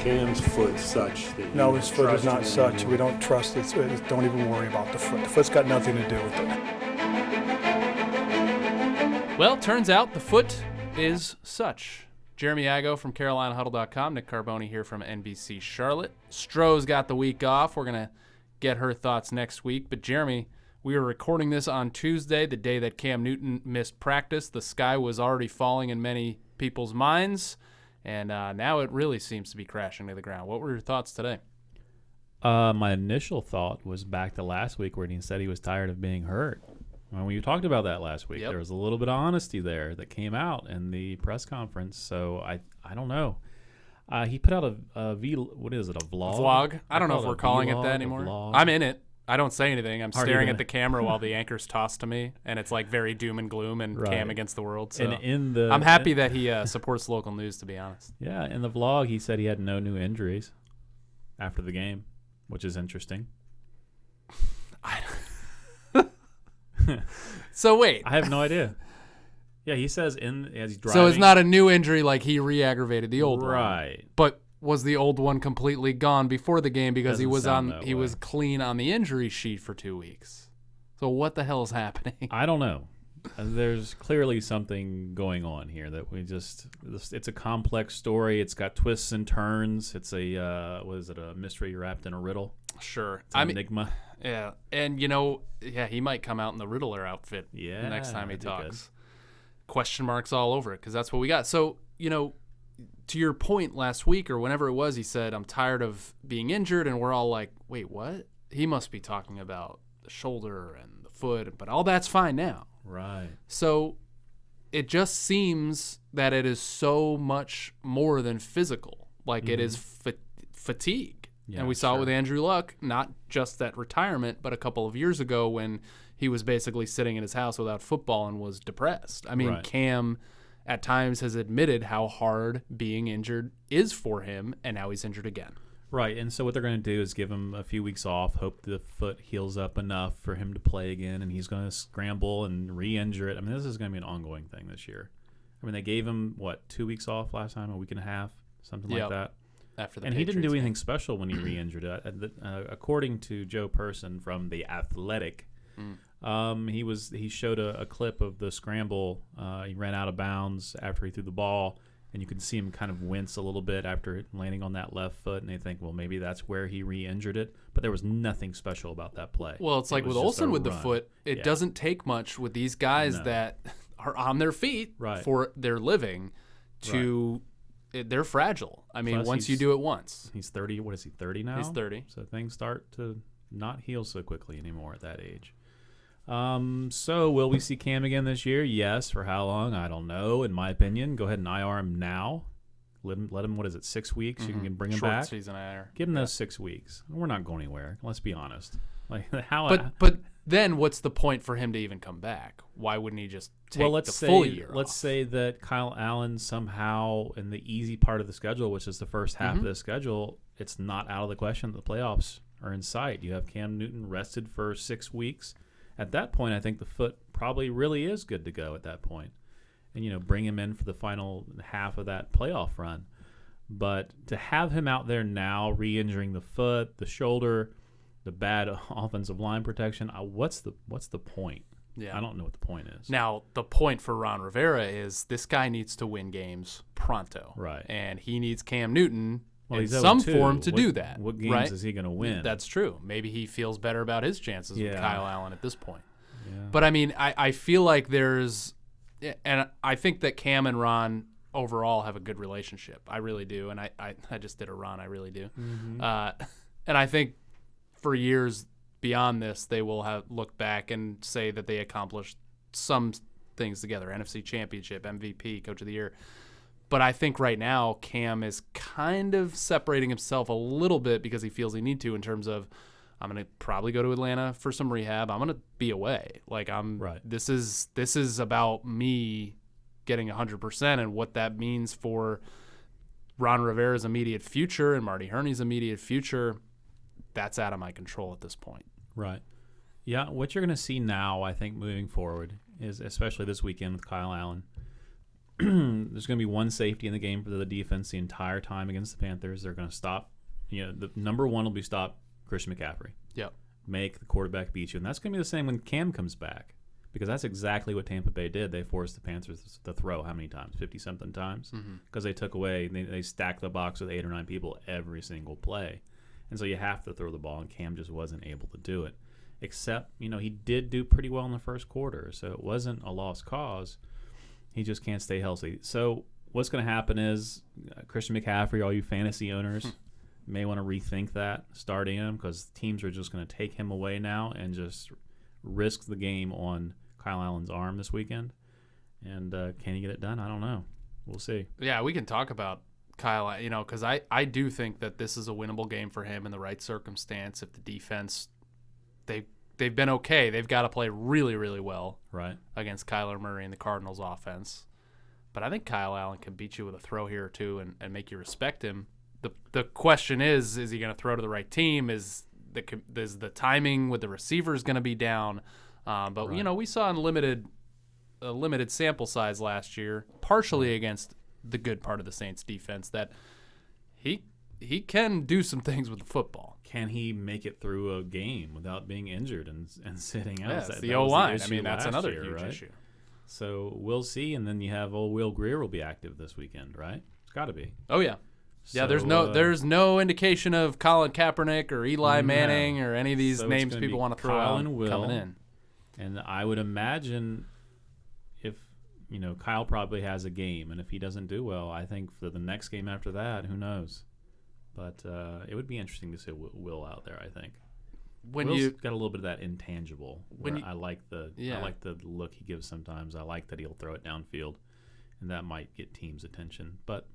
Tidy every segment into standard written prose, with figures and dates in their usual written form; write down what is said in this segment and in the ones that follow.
Cam's foot such that No, you his foot is trust not him such. anymore? We don't trust it. Don't even worry about the foot. The foot's got nothing to do with it. Well, turns out the foot is such. Jeremy Aggo from CarolinaHuddle.com. Nick Carboni here from NBC Charlotte. Stroh's got the week off. We're going to get her thoughts next week. But Jeremy, we were recording this on Tuesday, the day that Cam Newton missed practice. The sky was already falling in many people's minds, and now it really seems to be crashing to the ground. What were your thoughts today? My initial thought was back to last week where he said he was tired of being hurt. When we talked about that last week, There was a little bit of honesty there that came out in the press conference. So I don't know. He put out a what is it, a vlog? Vlog. I don't know if we're calling it that anymore. I'm in it. I don't say anything. I'm staring at the camera while the anchor's tossed to me, and it's like very doom and gloom and Cam against the world. So and I'm happy that he supports local news, to be honest. Yeah, in the vlog, he said he had no new injuries after the game, which is interesting. So wait. I have no idea. Yeah, he says as he's driving. So it's not a new injury like he re-aggravated the old one. Right. But was the old one completely gone before the game because he was was clean on the injury sheet for 2 weeks? So what the hell is happening? I don't know. There's clearly something going on here that it's a complex story. It's got twists and turns. It's a mystery wrapped in a riddle? Sure. It's an enigma. Yeah. And he might come out in the Riddler outfit the next time he talks. Question marks all over it because that's what we got. So, to your point last week or whenever it was, he said, I'm tired of being injured, and we're all like, wait, what? He must be talking about the shoulder and the foot, but all that's fine now. Right. So it just seems that it is so much more than physical. Like it is fatigue. Yeah, and we saw it with Andrew Luck, not just at retirement, but a couple of years ago when he was basically sitting in his house without football and was depressed. I mean, Cam at times has admitted how hard being injured is for him, and now he's injured again. Right, and so what they're going to do is give him a few weeks off, hope the foot heals up enough for him to play again, and he's going to scramble and re-injure it. I mean, this is going to be an ongoing thing this year. I mean, they gave him, 2 weeks off last time, a week and a half, something like that. After the and he didn't do anything game. Special when he re-injured it. According to Joe Person from The Athletic, he showed a clip of the scramble. He ran out of bounds after he threw the ball, and you could see him kind of wince a little bit after landing on that left foot, and they think, well, maybe that's where he re-injured it. But there was nothing special about that play. Well, it's like with Olsen with the foot, it doesn't take much with these guys that are on their feet for their living to they're fragile. I mean, once you do it once. He's 30. What is he, 30 now? He's 30. So things start to not heal so quickly anymore at that age. So will we see Cam again this year? Yes. For how long? I don't know. In my opinion, go ahead and IR him now. Let him. What is it? 6 weeks? You can bring him back. Short season IR. Give him those 6 weeks. We're not going anywhere. Let's be honest. Like how? But then what's the point for him to even come back? Why wouldn't he just take the full year off? Let's say that Kyle Allen somehow in the easy part of the schedule, which is the first half of the schedule, it's not out of the question that the playoffs are in sight. You have Cam Newton rested for 6 weeks. At that point, I think the foot probably really is good to go at that point. And, bring him in for the final half of that playoff run. But to have him out there now, re-injuring the foot, the shoulder, the bad offensive line protection, what's the point? Yeah, I don't know what the point is. Now, the point for Ron Rivera is this guy needs to win games pronto. Right. And he needs Cam Newton in he's some form to do that. What games is he going to win? That's true. Maybe he feels better about his chances with Kyle Allen at this point. Yeah. But, I mean, I feel like there's – and I think that Cam and Ron overall have a good relationship. I really do. And I just did a Ron. I really do. Mm-hmm. And I think for years beyond this, they will have looked back and say that they accomplished some things together. NFC Championship, MVP, Coach of the Year. But I think right now Cam is kind of separating himself a little bit because he feels he need to in terms of I'm going to probably go to Atlanta for some rehab. I'm going to be away. Like this is about me getting 100% and what that means for Ron Rivera's immediate future and Marty Hurney's immediate future. That's out of my control at this point. Right. Yeah, what you're going to see now, I think, moving forward is, especially this weekend with Kyle Allen, there's going to be one safety in the game for the defense the entire time against the Panthers. They're going to stop. The number one will be stop Christian McCaffrey. Yep. Make the quarterback beat you. And that's going to be the same when Cam comes back, because that's exactly what Tampa Bay did. They forced the Panthers to throw how many times? 50-something times? Because they took away, they stacked the box with 8 or 9 people every single play. And so you have to throw the ball, and Cam just wasn't able to do it. Except, he did do pretty well in the first quarter, so it wasn't a lost cause. He just can't stay healthy. So what's going to happen is Christian McCaffrey, all you fantasy owners, may want to rethink that, starting him, because teams are just going to take him away now and just risk the game on Kyle Allen's arm this weekend. And can he get it done? I don't know. We'll see. Yeah, we can talk about Kyle, because I do think that this is a winnable game for him in the right circumstance. If the defense, they've been okay. They've got to play really, really well against Kyler Murray and the Cardinals offense. But I think Kyle Allen can beat you with a throw here or two and make you respect him. The question is he going to throw to the right team? Is the timing with the receivers going to be down? But we saw in a limited sample size last year, partially against the good part of the Saints defense, that he can do some things with the football. Can he make it through a game without being injured and sitting out? Yeah, that the O-line. I mean, that's another year, huge right? issue. So we'll see. And then you have old Will Greer will be active this weekend, right? It's got to be. Oh, yeah. Yeah, So, there's no indication of Colin Kaepernick or Eli Manning or any of these So names people want to throw Kyle out and Will, coming in. And I would imagine if, Kyle probably has a game, and if he doesn't do well, I think for the next game after that, who knows? But it would be interesting to see Will out there, I think. Will's got a little bit of that intangible. I like the look he gives sometimes. I like that he'll throw it downfield, and that might get teams' attention. But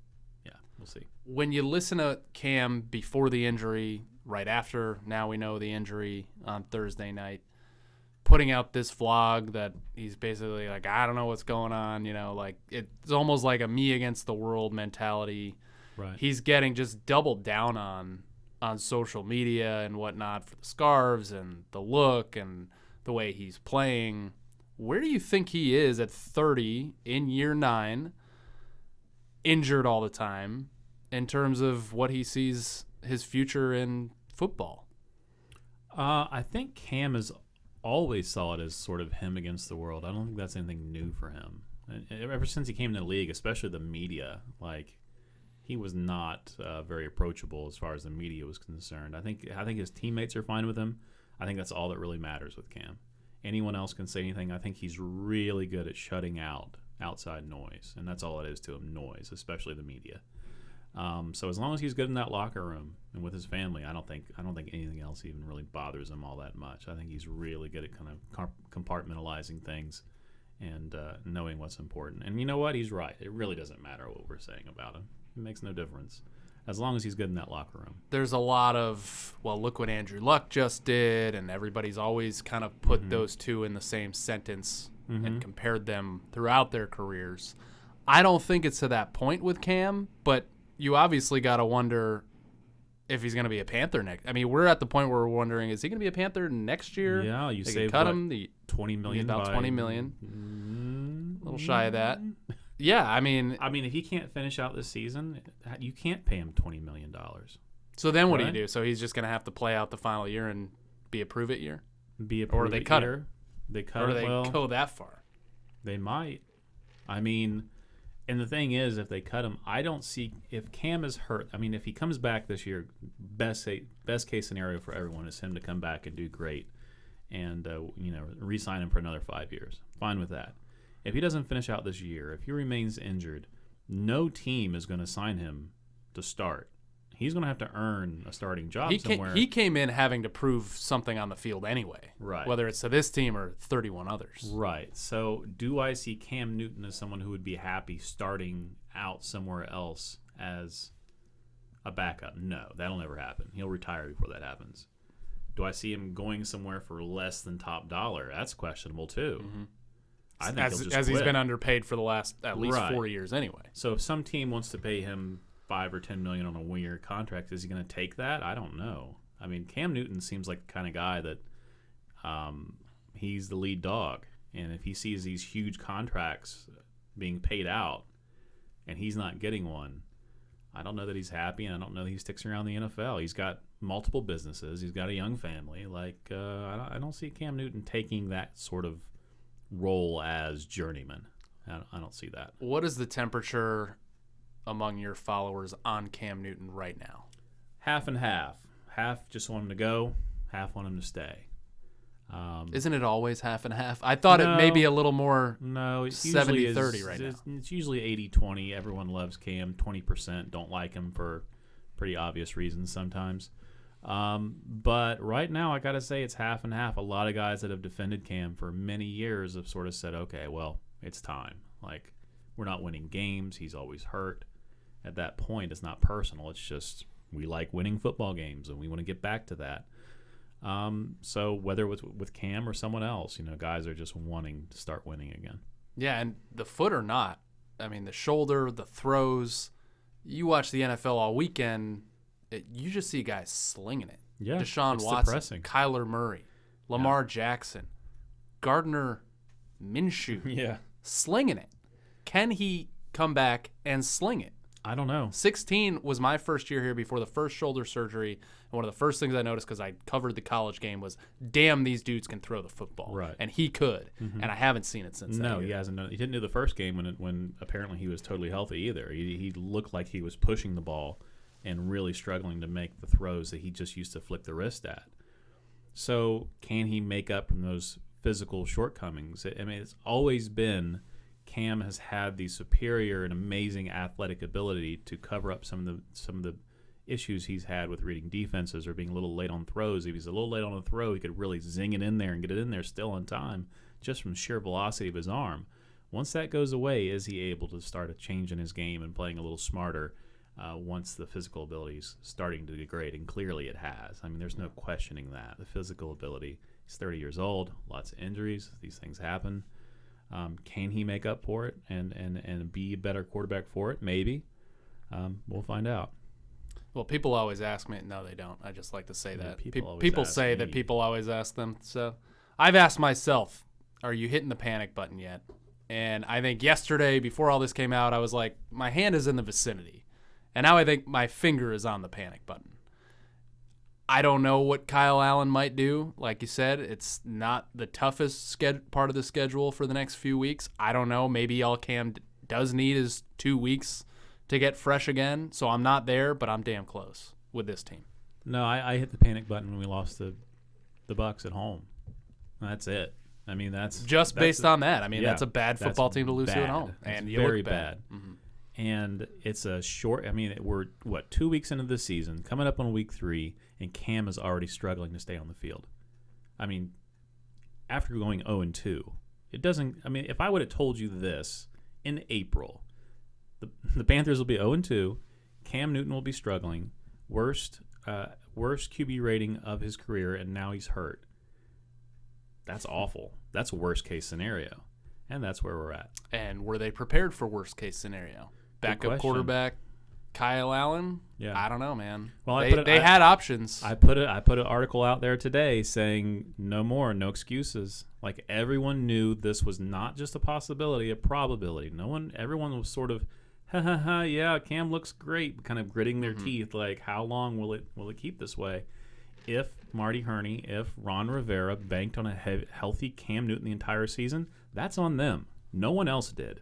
yeah, we'll see. When you listen to Cam before the injury, right after, now we know the injury on Thursday night, putting out this vlog that he's basically like, I don't know what's going on, it's almost like a me against the world mentality. Right. He's getting just doubled down on social media and whatnot for the scarves and the look and the way he's playing. Where do you think he is at 30 in year 9, injured all the time, in terms of what he sees his future in football? I think Cam has always saw it as sort of him against the world. I don't think that's anything new for him. And ever since he came in the league, especially the media, he was not very approachable as far as the media was concerned. I think his teammates are fine with him. I think that's all that really matters with Cam. Anyone else can say anything. I think he's really good at shutting out outside noise, and that's all it is to him, noise, especially the media. So as long as he's good in that locker room and with his family, I don't think anything else even really bothers him all that much. I think he's really good at kind of compartmentalizing things and knowing what's important. And you know what? He's right. It really doesn't matter what we're saying about him. It makes no difference as long as he's good in that locker room. There's a lot of, look what Andrew Luck just did, and everybody's always kind of put those two in the same sentence and compared them throughout their careers. I don't think it's to that point with Cam, but you obviously got to wonder if he's going to be a Panther next. I mean, we're at the point where we're wondering, is he going to be a Panther next year? Yeah, you saved cut him $20 million. About $20 million. A little shy of that. Yeah, I mean, if he can't finish out this season, you can't pay him $20 million. So then what do you do? So he's just going to have to play out the final year and be a prove-it year? Or they cut year. They cut or it. they go that far? They might. And the thing is, if they cut him, I don't see if Cam is hurt. If he comes back this year, best case scenario for everyone is him to come back and do great, and re-sign him for another 5 years. Fine with that. If he doesn't finish out this year, if he remains injured, no team is going to sign him to start. He's going to have to earn a starting job somewhere. He came in having to prove something on the field anyway, right? Whether it's to this team or 31 others. Right. So do I see Cam Newton as someone who would be happy starting out somewhere else as a backup? No, that'll never happen. He'll retire before that happens. Do I see him going somewhere for less than top dollar? That's questionable too. Mm-hmm. I think he'll just quit. He's been underpaid for the last at least 4 years anyway. So if some team wants to pay him $5 or $10 million on a 1 year contract, is he going to take that? I don't know. Cam Newton seems like the kind of guy that he's the lead dog, and if he sees these huge contracts being paid out, and he's not getting one, I don't know that he's happy, and I don't know that he sticks around the NFL. He's got multiple businesses. He's got a young family. I don't see Cam Newton taking that sort of role as journeyman. I don't see that. What is the temperature among your followers on Cam Newton right now? Half and half. Half just want him to go, half want him to stay. Isn't it always half and half? I thought it may be a little more no, it's 70-30 right now. It's usually 80-20. Everyone loves Cam. 20% don't like him for pretty obvious reasons sometimes. But right now, I got to say it's half and half. A lot of guys that have defended Cam for many years have sort of said, okay, well, it's time. Like, we're not winning games. He's always hurt. At that point, it's not personal. It's just we like winning football games, and we want to get back to that. So whether it was with Cam or someone else, guys are just wanting to start winning again. Yeah, and the foot or not, I mean, the shoulder, the throws. You watch the NFL all weekend, you just see guys slinging it. Yeah, Deshaun Watson, depressing. Kyler Murray, Lamar Jackson, Gardner Minshew, slinging it. Can he come back and sling it? I don't know. 16 was my first year here before the first shoulder surgery. And one of the first things I noticed because I covered the college game was, damn, these dudes can throw the football. Right. And he could. Mm-hmm. And I haven't seen it since then. No, he hasn't. He didn't do the first game when apparently he was totally healthy either. He looked like he was pushing the ball and really struggling to make the throws that he just used to flick the wrist at. So can he make up from those physical shortcomings? I mean, it's always been Cam has had the superior and amazing athletic ability to cover up some of the issues he's had with reading defenses or being a little late on throws. If he's a little late on a throw, he could really zing it in there and get it in there still on time just from sheer velocity of his arm. Once that goes away, is he able to start a change in his game and playing a little smarter once the physical ability is starting to degrade? And clearly it has. I mean, there's no questioning that. The physical ability, he's 30 years old, lots of injuries, these things happen. Can he make up for it and be a better quarterback for it? Maybe. We'll find out. Well, people always ask me. No, they don't. I just like to say that. People say me. that people always ask them. So I've asked myself, are you hitting the panic button yet? And I think yesterday, before all this came out, I was like, my hand is in the vicinity. And now I think my finger is on the panic button. I don't know what Kyle Allen might do. Like you said, it's not the toughest part of the schedule for the next few weeks. I don't know. Maybe all Cam does need is 2 weeks to get fresh again. So I'm not there, but I'm damn close with this team. No, I hit the panic button when we lost the Bucs at home. That's it. I mean, that's based on that. I mean, that's a bad football team to lose to at home. That's and you very look bad. Mm-hmm. And it's a short. I mean, we're 2 weeks into the season, coming up on week 3, and Cam is already struggling to stay on the field. I mean, after going 0-2, it doesn't. I mean, if I would have told you this in April, the Panthers will be 0-2, Cam Newton will be struggling, worst QB rating of his career, and now he's hurt. That's awful. That's a worst case scenario, and that's where we're at. And were they prepared for worst case scenario? Backup quarterback Kyle Allen? Yeah. I don't know, man. Well, they had options. I put an article out there today saying no more, no excuses. Like, everyone knew this was not just a possibility, a probability. Everyone was sort of, yeah, Cam looks great, kind of gritting their teeth. Like, how long will it keep this way? If Marty Hurney, if Ron Rivera banked on a healthy Cam Newton the entire season, that's on them. No one else did.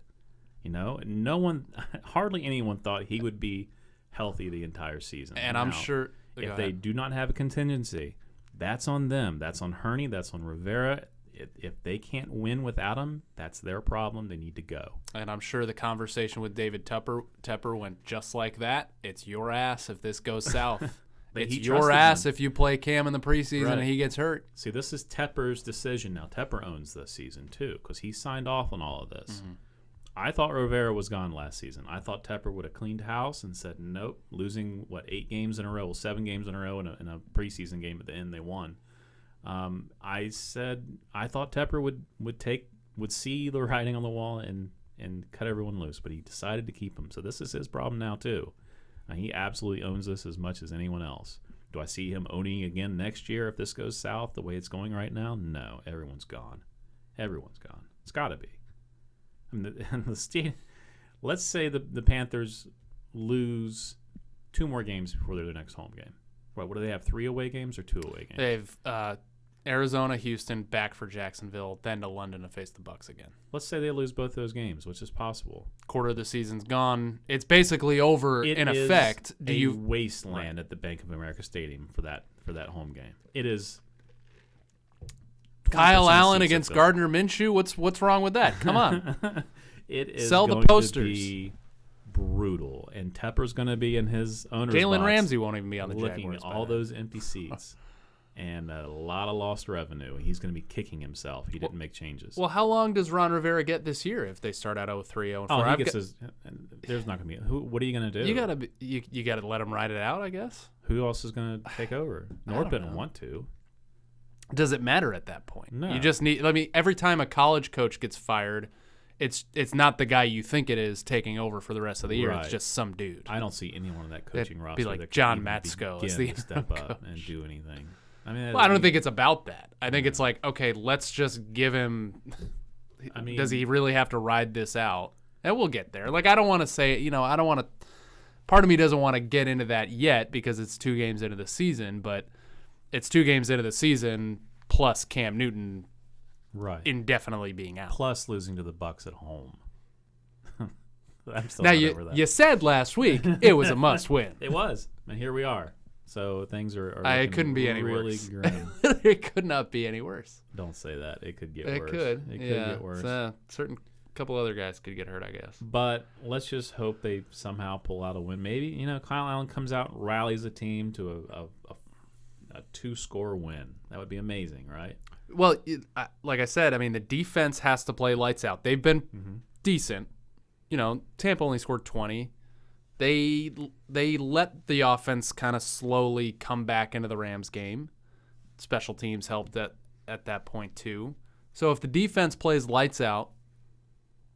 No one, hardly anyone thought he would be healthy the entire season. And I'm sure if they do not have a contingency, that's on them. That's on Hurney. That's on Rivera. If they can't win without him, that's their problem. They need to go. And I'm sure the conversation with David Tepper went just like that. It's your ass if this goes south. It's your ass if you play Cam in the preseason and he gets hurt. See, this is Tepper's decision now. Tepper owns this season too because he signed off on all of this. Mm-hmm. I thought Rivera was gone last season. I thought Tepper would have cleaned house and said, nope, losing, 8 games in a row? Well, 7 games in a row in a preseason game at the end they won. I said I thought Tepper would see the writing on the wall and cut everyone loose, but he decided to keep him. So this is his problem now too. He absolutely owns this as much as anyone else. Do I see him owning again next year if this goes south the way it's going right now? No, everyone's gone. Everyone's gone. It's got to be. I mean, Let's say the Panthers lose 2 more games before their next home game. What do they have? 3 away games or 2 away games? They have Arizona, Houston, back for Jacksonville, then to London to face the Bucs again. Let's say they lose both those games, which is possible. Quarter of the season's gone. It's basically over in effect. Do you wasteland at the Bank of America Stadium for that home game? It is. Kyle Allen against Gardner Minshew. What's wrong with that? Come on. It is Sell the going posters. to be brutal, and Tepper's going to be in his owner's Jalen box Ramsey won't even be on the looking Jaguars. at all those empty seats and a lot of lost revenue. He's going to be kicking himself. He didn't make changes. Well, how long does Ron Rivera get this year if they start out 0-3, 0-4? Oh, he gets his. There's not going to be. What are you going to do? You gotta let him ride it out, I guess. Who else is going to take over? Norb didn't want to. Does it matter at that point? No. You just need. Every time a college coach gets fired, it's not the guy you think it is taking over for the rest of the year. Right. It's just some dude. I don't see anyone on that coaching roster be like that John could even Matsko begin as the to step up coach. and do anything. I mean, Well, I don't think it's about that. I think it's like, okay, let's just give him. I mean, does he really have to ride this out? And we'll get there. Like, I don't want to say, I don't want to. Part of me doesn't want to get into that yet because it's 2 games into the season, but it's 2 games into the season plus Cam Newton right indefinitely being out. Plus losing to the Bucs at home. I'm still Now not over that. you said last week it was a must win. It was, and here we are. So things are It couldn't be any really worse. grim. It could not be any worse. Don't say that. It could get It worse. could. It could Yeah. get worse. Certain couple other guys could get hurt, I guess. But let's just hope they somehow pull out a win. Maybe Kyle Allen comes out, rallies a team to a 2-score win. That would be amazing, right? Well, like I said, the defense has to play lights out. They've been decent. Tampa only scored 20. They let the offense kind of slowly come back into the Rams game. Special teams helped at that point too. So if the defense plays lights out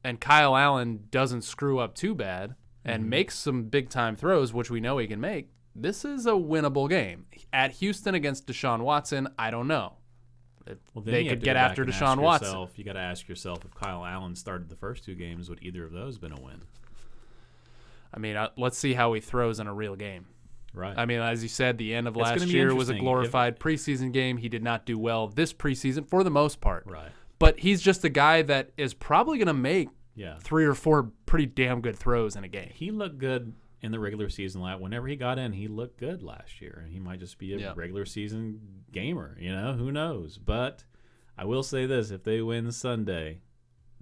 and Kyle Allen doesn't screw up too bad and makes some big-time throws, which we know he can make, this is a winnable game. At Houston against Deshaun Watson, I don't know. Well, They could get after Deshaun Watson. You got to ask yourself, if Kyle Allen started the first 2 games, would either of those been a win? Let's see how he throws in a real game. Right. As you said, the end of It's last gonna be year was a interesting. glorified preseason game. He did not do well this preseason for the most part. Right. But he's just a guy that is probably going to make Yeah. 3 or 4 pretty damn good throws in a game. He looked good in the regular season. Whenever he got in, he looked good last year. And he might just be a regular season gamer. Who knows? But I will say this. If they win Sunday,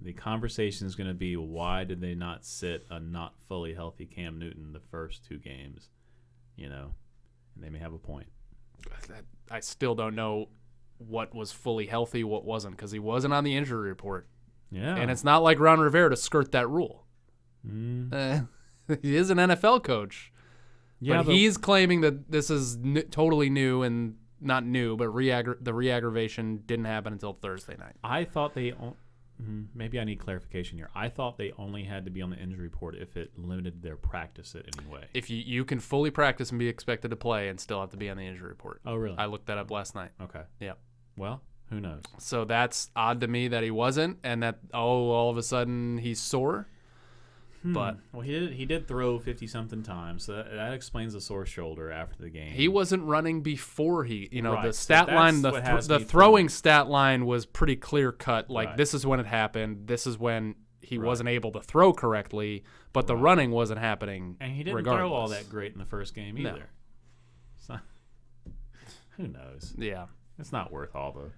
the conversation is going to be, why did they not sit a not fully healthy Cam Newton the first 2 games? And they may have a point. I still don't know what was fully healthy, what wasn't, because he wasn't on the injury report. Yeah. And it's not like Ron Rivera to skirt that rule. Mm. He is an NFL coach. Yeah, but he's claiming that this is totally new and not new, but the re-aggravation didn't happen until Thursday night. I thought they maybe I need clarification here. I thought they only had to be on the injury report if it limited their practice in any way. If you can fully practice and be expected to play and still have to be on the injury report. Oh, really? I looked that up last night. Okay. Yeah. Well, who knows? So that's odd to me that he wasn't, and that all of a sudden he's sore. But well, he did throw 50-something times, so that explains the sore shoulder after the game. he wasn't running before he, Right, the so stat that's line, what has the me throwing stat line was pretty clear cut. Like, Right. this is when it happened. This is when he wasn't able to throw correctly, but the running wasn't happening. And he didn't regardless. throw all that great in the first game No. either. So, who knows? Yeah. It's not worth all the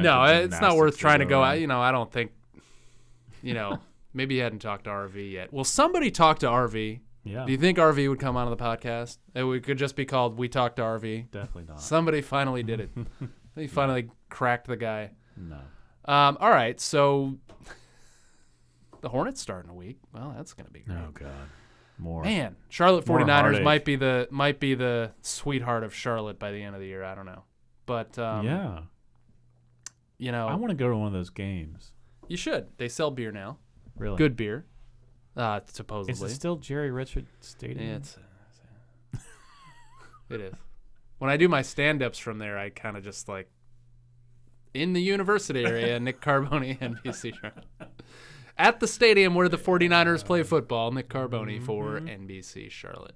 No, mental it's not worth gymnastics trying to that go. around. I don't think. Maybe he hadn't talked to RV yet. Will somebody talk to RV? Yeah, Do you think RV would come onto the podcast? It could just be called "We Talked to RV." definitely not. Somebody finally did it. He finally cracked the guy. No. All right, so the Hornets starting a week. Well, that's gonna be great. Oh God, more. Man, Charlotte More 49ers heartache. might be the sweetheart of Charlotte by the end of the year. I don't know, but Yeah, I want to go to one of those games. you should. They sell beer now. Really? Good beer, supposedly. Is it still Jerry Richard Stadium? Yeah, it is. When I do my stand-ups from there, I kind of just like in the university area, Nick Carboni, NBC. At the stadium where the 49ers play football, Nick Carboni for NBC Charlotte.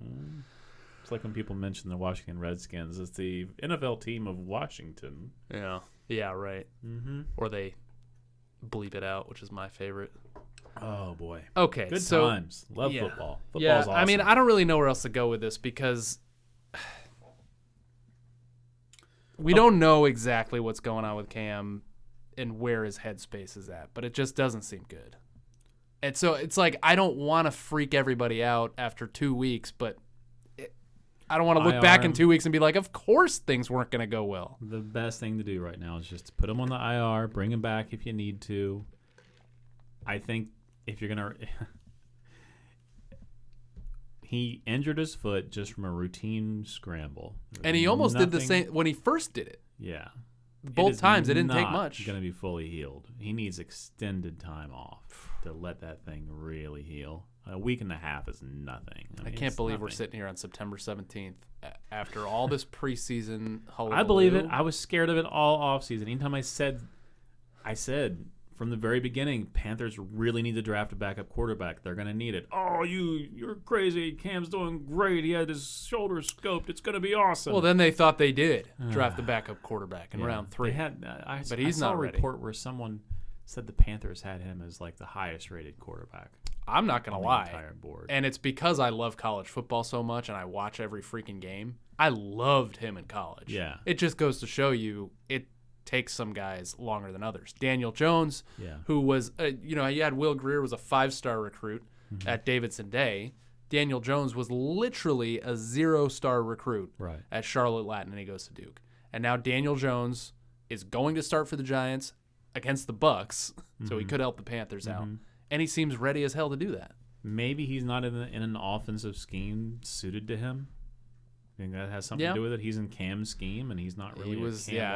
It's like when people mention the Washington Redskins. It's the NFL team of Washington. Yeah. Yeah, right. Mm-hmm. Or they bleep it out, which is my favorite. Oh, boy. Okay. Good so, times. Love football. Football's yeah, awesome. I mean, I don't really know where else to go with this because we don't know exactly what's going on with Cam and where his headspace is at, but it just doesn't seem good. And so it's like I don't want to freak everybody out after 2 weeks, but I don't want to look back in 2 weeks and be like, of course things weren't going to go well. The best thing to do right now is just to put him on the IR, bring him back if you need to. I think if you're going to he injured his foot just from a routine scramble. And he almost did the same when he first did it. Yeah. Both times, it didn't take much. He's going to be fully healed. He needs extended time off to let that thing really heal. A week and a half is nothing. I can't believe we're sitting here on September 17th after all this preseason hullabaloo. I believe it. I was scared of it all offseason. Anytime I said from the very beginning, Panthers really need to draft a backup quarterback. They're going to need it. Oh, you're crazy. Cam's doing great. He had his shoulder scoped. It's going to be awesome. Well, then they thought they did draft the backup quarterback in round 3. But he's not ready. I saw a report where someone said the Panthers had him as like the highest rated quarterback. I'm not going to lie. Entire board. And it's because I love college football so much and I watch every freaking game. I loved him in college. Yeah. It just goes to show you it takes some guys longer than others. Daniel Jones, who was, you had Will Greer was a 5-star recruit at Davidson Day. Daniel Jones was literally a 0-star recruit at Charlotte Latin, and he goes to Duke. And now Daniel Jones is going to start for the Giants against the Bucks, so he could help the Panthers out. And he seems ready as hell to do that. Maybe he's not in an offensive scheme suited to him. I think that has something to do with it. He's in Cam's scheme, and he's not really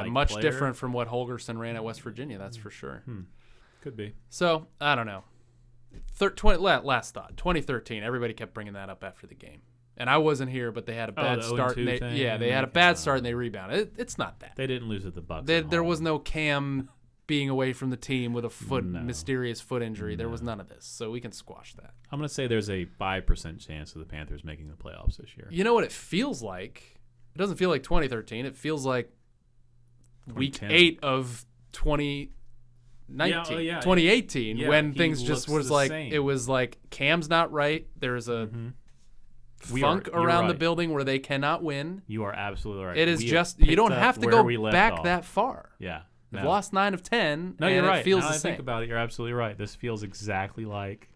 much player. different from what Holgerson ran at West Virginia, that's for sure. Could be. So, I don't know. Last thought, 2013, everybody kept bringing that up after the game. And I wasn't here, but they had a bad start. And they had a bad start, and they rebounded. It's not that. They didn't lose at the Bucks. There was no Cam being away from the team with a mysterious foot injury. There was none of this, so we can squash that. I'm going to say there's a 5% chance of the Panthers making the playoffs this year. You know what it feels like? It doesn't feel like 2013. It feels like week 8 of 2018 when things just was like same. It was like Cam's not right. There's a funk around the building where they cannot win. You are absolutely right. It is you don't have to go back that far. Yeah. They've lost 9 of 10. No, you're right. It feels now the I same. think about it, you're absolutely right. This feels exactly like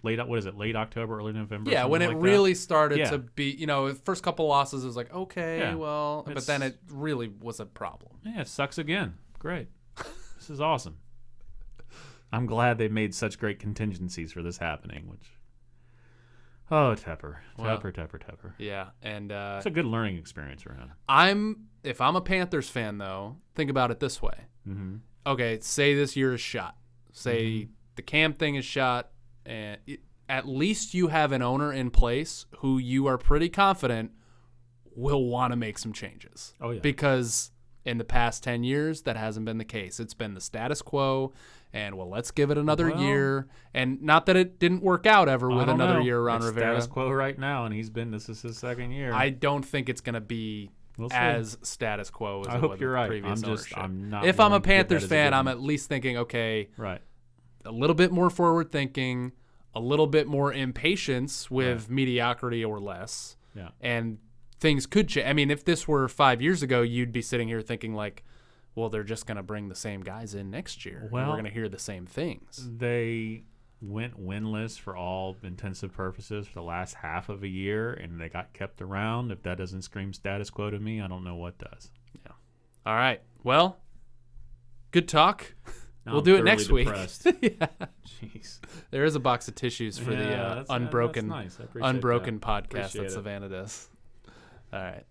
late October, early November. Yeah, when it really started to be, the first couple losses it was like, okay, but then it really was a problem. Yeah, it sucks again. Great. This is awesome. I'm glad they made such great contingencies for this happening, Tepper. Yeah, and it's a good learning experience for him. If I'm a Panthers fan, though, think about it this way. Okay, say this year is shot. Say the Cam thing is shot, and at least you have an owner in place who you are pretty confident will want to make some changes. Oh, yeah. Because in the past 10 years, that hasn't been the case. It's been the status quo, and let's give it another year. And not that it didn't work out ever with another year around Rivera. Status quo right now, and this is his second year. I don't think it's going to be as status quo as I it hope was you're right. previous ownership. I'm not. If I'm a Panthers fan, I'm at least thinking, okay, right, a little bit more forward thinking, a little bit more impatience with mediocrity or less. Yeah. And things could change. I mean, if this were 5 years ago, you'd be sitting here thinking like, well, they're just going to bring the same guys in next year. Well, we're going to hear the same things. They went winless for all intensive purposes for the last half of a year, and they got kept around. If that doesn't scream status quo to me, I don't know what does. Yeah. All right. Well, good talk. We'll do it next week. Yeah. Jeez. There is a box of tissues for the Unbroken that's nice. Unbroken podcast that Savannah does. All right.